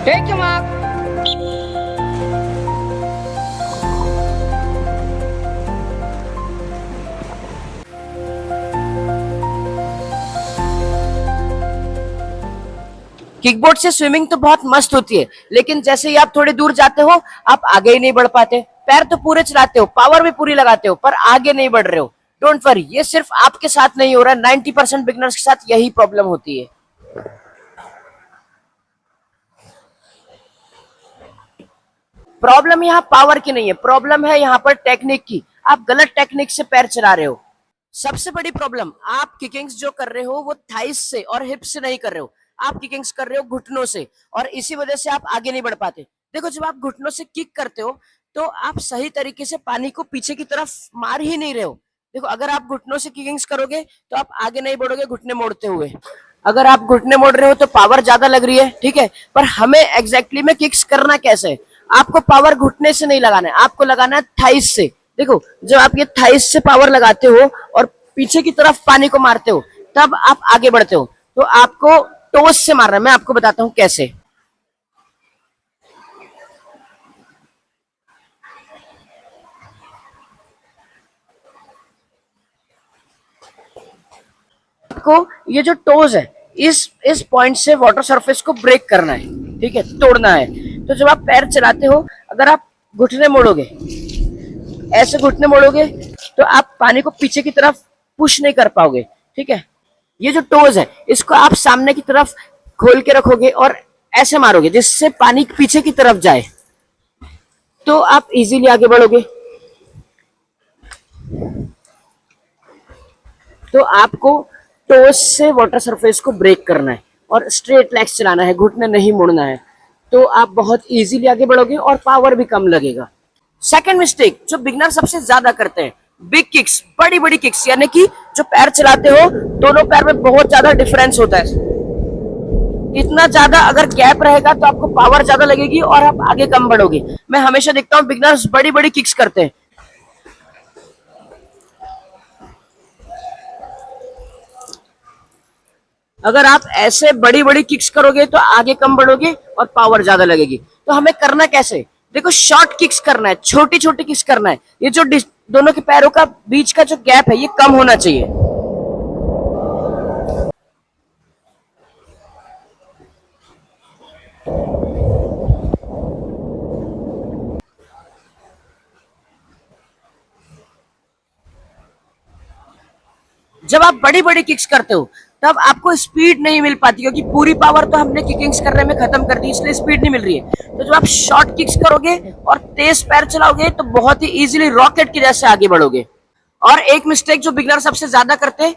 Take him up. Kickboard से swimming तो बहुत मस्त होती है, लेकिन जैसे ही आप थोड़ी दूर जाते हो आप आगे ही नहीं बढ़ पाते। पैर तो पूरे चलाते हो, पावर भी पूरी लगाते हो, पर आगे नहीं बढ़ रहे हो। डोंट वरी, ये सिर्फ आपके साथ नहीं हो रहा है, 90% बिगनर्स के साथ यही प्रॉब्लम होती है। प्रॉब्लम यहाँ पावर की नहीं है, प्रॉब्लम है यहाँ पर टेक्निक की। आप गलत टेक्निक से पैर चला रहे हो। सबसे बड़ी प्रॉब्लम, आप किकिंग्स जो कर रहे हो वो थाइस से और हिप से नहीं कर रहे हो, आप किकिंग्स कर रहे हो घुटनों से, और इसी वजह से आप आगे नहीं बढ़ पाते। देखो, जब आप घुटनों से किक करते हो तो आप सही तरीके से पानी को पीछे की तरफ मार ही नहीं रहे हो। देखो, अगर आप घुटनों से किकिंग्स करोगे तो आप आगे नहीं बढ़ोगे घुटने मोड़ते हुए। अगर आप घुटने मोड़ रहे हो तो पावर ज्यादा लग रही है, ठीक है, पर हमें एग्जैक्टली में किक्स करना कैसे है? आपको पावर घुटने से नहीं लगाना है, आपको लगाना है थाइस से। देखो, जब आप ये थाइस से पावर लगाते हो और पीछे की तरफ पानी को मारते हो, तब आप आगे बढ़ते हो। तो आपको टोस से मारना है, मैं आपको बताता हूं कैसे। आपको ये जो टोज है, इस पॉइंट से वाटर सरफेस को ब्रेक करना है, ठीक है, तोड़ना है। तो जब आप पैर चलाते हो, अगर आप घुटने मोड़ोगे, ऐसे घुटने मोड़ोगे, तो आप पानी को पीछे की तरफ पुश नहीं कर पाओगे, ठीक है। ये जो टोज है, इसको आप सामने की तरफ खोल के रखोगे और ऐसे मारोगे जिससे पानी पीछे की तरफ जाए, तो आप इजीली आगे बढ़ोगे। तो आपको टोस से वाटर सरफेस को ब्रेक करना है और स्ट्रेट लेग्स चलाना है, घुटने नहीं मुड़ना है, तो आप बहुत इजीली आगे बढ़ोगे और पावर भी कम लगेगा। सेकंड मिस्टेक जो बिगनर सबसे ज्यादा करते हैं, बिग किक्स, बड़ी बड़ी किक्स, यानी कि जो पैर चलाते हो दोनों पैर में बहुत ज्यादा डिफरेंस होता है। इतना ज्यादा अगर गैप रहेगा तो आपको पावर ज्यादा लगेगी और आप आगे कम बढ़ोगे। मैं हमेशा देखता हूँ बिगनर्स बड़ी बड़ी किक्स करते हैं। अगर आप ऐसे बड़ी बड़ी किक्स करोगे तो आगे कम बढ़ोगे और पावर ज्यादा लगेगी। तो हमें करना कैसे? देखो, शॉर्ट किक्स करना है, छोटी छोटी किक्स करना है। ये जो दोनों के पैरों का बीच का जो गैप है ये कम होना चाहिए। जब आप बड़ी बड़ी किक्स करते हो तब आपको स्पीड नहीं मिल पाती, क्योंकि पूरी पावर तो हमने किकिंग्स करने में खत्म कर दी, इसलिए स्पीड नहीं मिल रही है। तो जब आप शॉर्ट किक्स करोगे और तेज पैर चलाओगे तो बहुत ही इजीली रॉकेट की जैसे आगे बढ़ोगे। और एक मिस्टेक जो बिगनर सबसे ज्यादा करते हैं,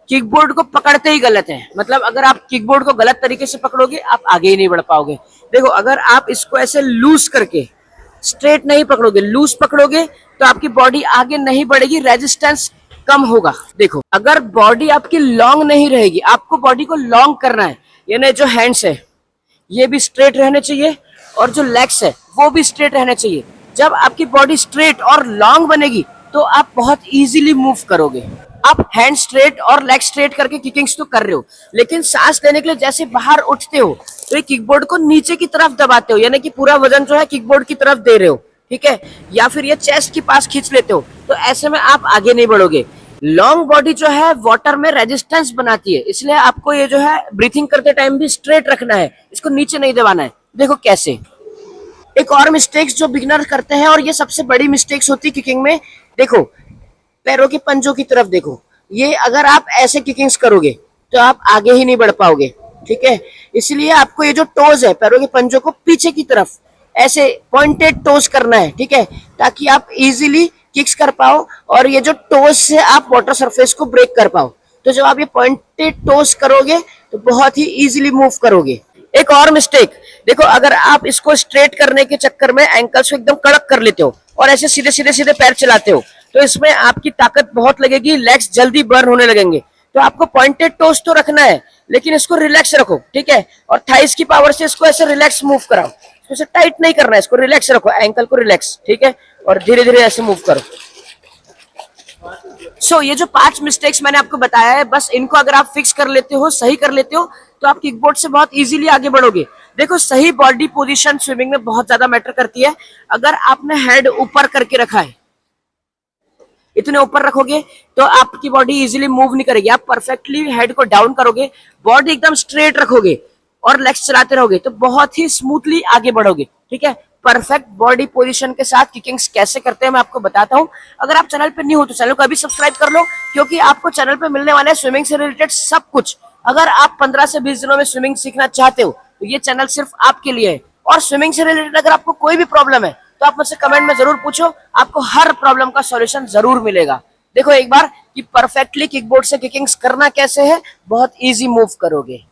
किकबोर्ड को पकड़ते ही गलत है। मतलब अगर आप किकबोर्ड को गलत तरीके से पकड़ोगे आप आगे ही नहीं बढ़ पाओगे। देखो, अगर आप इसको ऐसे लूज करके स्ट्रेट नहीं पकड़ोगे, लूज पकड़ोगे, तो आपकी बॉडी आगे नहीं बढ़ेगी, रेजिस्टेंस कम होगा। देखो, अगर बॉडी आपकी लॉन्ग नहीं रहेगी, आपको बॉडी को लॉन्ग करना है, यानी जो हैंड्स है ये भी स्ट्रेट रहने चाहिए और जो लेग्स है वो भी स्ट्रेट रहने चाहिए। जब आपकी बॉडी स्ट्रेट और लॉन्ग बनेगी तो आप बहुत इजीली मूव करोगे। आप हैंड स्ट्रेट और लेग स्ट्रेट करके किकिंग्स तो कर रहे हो, लेकिन सांस लेने के लिए जैसे बाहर उठते हो तो ये किकबोर्ड को नीचे की तरफ दबाते हो, यानी कि पूरा वजन जो है किकबोर्ड की तरफ दे रहे हो, ठीक है, या फिर ये चेस्ट के पास खींच लेते हो, तो ऐसे में आप आगे नहीं बढ़ोगे। लॉन्ग बॉडी जो है वाटर में रेजिस्टेंस बनाती है, इसलिए आपको ये जो है ब्रीथिंग करते टाइम भी स्ट्रेट रखना है, इसको नीचे नहीं दबाना है। देखो कैसे। एक और मिस्टेक्स जो बिगिनर करते हैं, और ये सबसे बड़ी मिस्टेक्स होती है किकिंग में, देखो पैरों के पंजों की तरफ देखो। ये अगर आप ऐसे किकिंग्स करोगे तो आप आगे ही नहीं बढ़ पाओगे, ठीक है। इसलिए आपको ये जो टोज है, पैरों के पंजों को पीछे की तरफ ऐसे पॉइंटेड टोज करना है, ठीक है, ताकि आप इजीली किक्स कर पाओ और ये जो टोज से आप वाटर सरफेस को ब्रेक कर पाओ। तो जब आप ये पॉइंटेड टोज करोगे तो बहुत ही इजीली मूव करोगे। एक और मिस्टेक, देखो, अगर आप इसको स्ट्रेट करने के चक्कर में एंकल्स को एकदम कड़क कर लेते हो और ऐसे सीधे सीधे सीधे पैर चलाते हो, तो इसमें आपकी ताकत बहुत लगेगी, लेग्स जल्दी बर्न होने लगेंगे। तो आपको पॉइंटेड टोज तो रखना है, लेकिन इसको रिलैक्स रखो, ठीक है, और थाइस की पावर से इसको ऐसे रिलैक्स मूव कराओ। इसे टाइट नहीं करना है, इसको रिलैक्स रखो, एंकल को रिलैक्स, ठीक है, और धीरे धीरे ऐसे मूव करो। ये जो 5 मिस्टेक्स मैंने आपको बताया है, बस इनको अगर आप फिक्स कर लेते हो, सही कर लेते हो, तो आप किकबोर्ड से बहुत इजीली आगे बढ़ोगे। देखो सही बॉडी पोजीशन स्विमिंग में बहुत ज्यादा मैटर करती है। अगर आपने हेड ऊपर करके रखा है, इतने ऊपर रखोगे तो आपकी बॉडी इजीली मूव नहीं करेगी। आप परफेक्टली हेड को डाउन करोगे, बॉडी एकदम स्ट्रेट रखोगे और लेग्स चलाते रहोगे तो बहुत ही स्मूथली आगे बढ़ोगे। ठीक है, परफेक्ट बॉडी पोजीशन के साथ किकिंग्स कैसे करते हैं मैं आपको बताता हूं। अगर आप चैनल पे न्यू हो तो चैनल को अभी सब्सक्राइब कर लो, क्योंकि आपको चैनल पे मिलने वाला है स्विमिंग से रिलेटेड सब कुछ। अगर आप 15 से 20 दिनों में स्विमिंग सीखना चाहते हो तो ये चैनल सिर्फ आपके लिए है। और स्विमिंग से रिलेटेड अगर आपको कोई भी प्रॉब्लम है तो आप मुझसे कमेंट में जरूर पूछो, आपको हर प्रॉब्लम का सॉल्यूशन जरूर मिलेगा। देखो एक बार कि परफेक्टली किकबोर्ड से किकिंग्स करना कैसे है, बहुत इजी मूव करोगे।